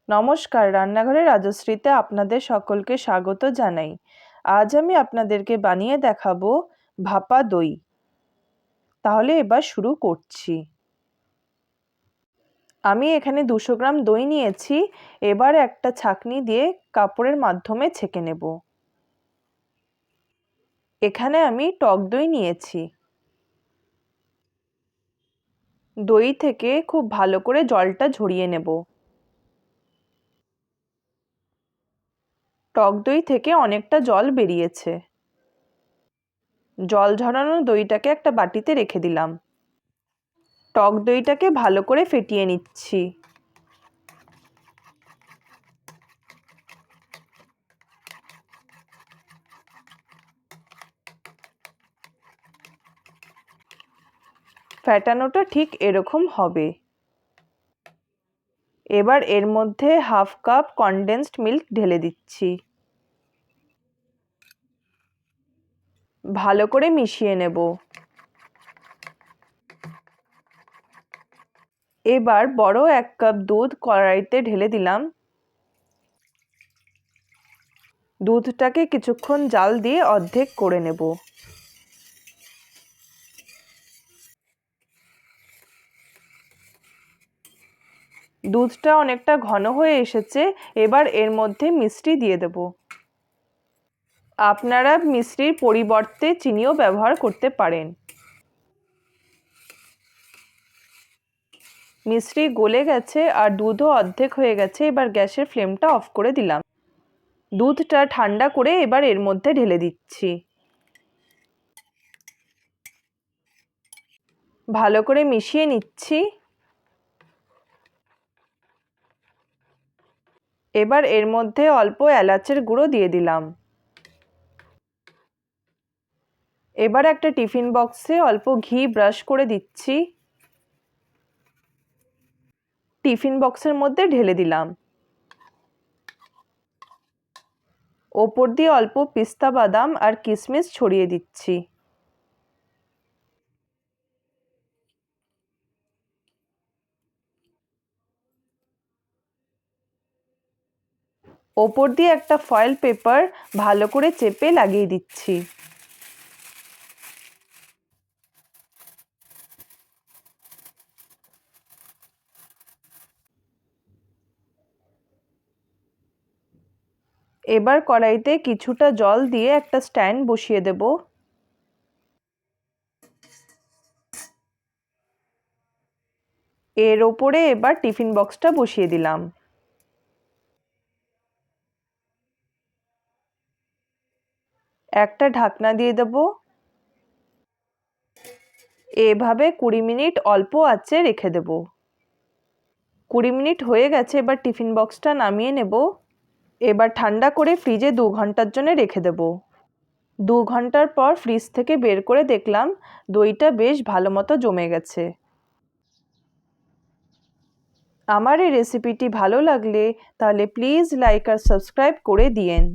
নমস্কার, রান্নাঘরে রাজশ্রীতে আপনাদের সকলকে স্বাগত জানাই। আজ আমি আপনাদেরকে বানিয়ে দেখাবো ভাপা দই। তাহলে এবার শুরু করছি। আমি এখানে 200 গ্রাম দই নিয়েছি। এবার একটা ছাঁকনি দিয়ে কাপড়ের মাধ্যমে ছেঁকে নেব। এখানে আমি টক দই নিয়েছি। দই থেকে খুব ভালো করে জলটা ঝরিয়ে নেব। টক দই থেকে অনেকটা জল বেরিয়েছে। জল ঝরানো দইটাকে একটা বাটিতে রেখে দিলাম। টক দইটাকে ভালো করে ফেটিয়ে নিচ্ছি। ফ্যাটানোটা ঠিক এরকম হবে। এবার এর মধ্যে হাফ কাপ কনডেন্সড মিল্ক ঢেলে দিচ্ছি। ভালো করে মিশিয়ে নেব। এবার বড় 1 কাপ দুধ কড়াইতে ঢেলে দিলাম। দুধটাকে কিছুক্ষণ জাল দিয়ে অর্ধেক করে নেব। দুধটা অনেকটা ঘন হয়ে এসেছে। এবার এর মধ্যে মিষ্টি দিয়ে দেব। আপনারা মিষ্টির পরিবর্তে চিনিও ব্যবহার করতে পারেন। মিষ্টি গলে গেছে আর দুধও অর্ধেক হয়ে গেছে। এবার গ্যাসের ফ্লেমটা অফ করে দিলাম। দুধটা ঠান্ডা করে এবার এর মধ্যে ঢেলে দিচ্ছি। ভালো করে মিশিয়ে নিচ্ছি। এবার এর মধ্যে অল্প এলাচের গুঁড়ো দিয়ে দিলাম। এবার একটা টিফিন বক্সে অল্প ঘি ব্রাশ করে দিচ্ছি। টিফিন বক্সের মধ্যে ঢেলে দিলাম। ওপর দিয়ে অল্প পিস্তা বাদাম আর কিশমিশ ছড়িয়ে দিচ্ছি। ওপর দিয়ে একটা ফয়েল পেপার ভালো করে চেপে লাগিয়ে দিচ্ছি। এবার কড়াইতে কিছুটা জল দিয়ে একটা স্ট্যান্ড বসিয়ে দেব। এর ওপরে এবার টিফিন বক্সটা বসিয়ে দিলাম। একটা ঢাকনা দিয়ে দেব। এভাবে 20 মিনিট অল্প আঁচে রেখে দেব। 20 মিনিট হয়ে গেছে। এবার টিফিন বক্সটা নামিয়ে নেব। এবার ঠান্ডা করে ফ্রিজে 2 ঘন্টার জন্য রেখে দেব। 2 ঘন্টার পর ফ্রিজ থেকে বের করে দেখলাম দইটা বেশ ভালো মতো জমে গেছে। আমার এই রেসিপিটি ভালো লাগলে তাহলে প্লিজ লাইক আর সাবস্ক্রাইব করে দিয়েন।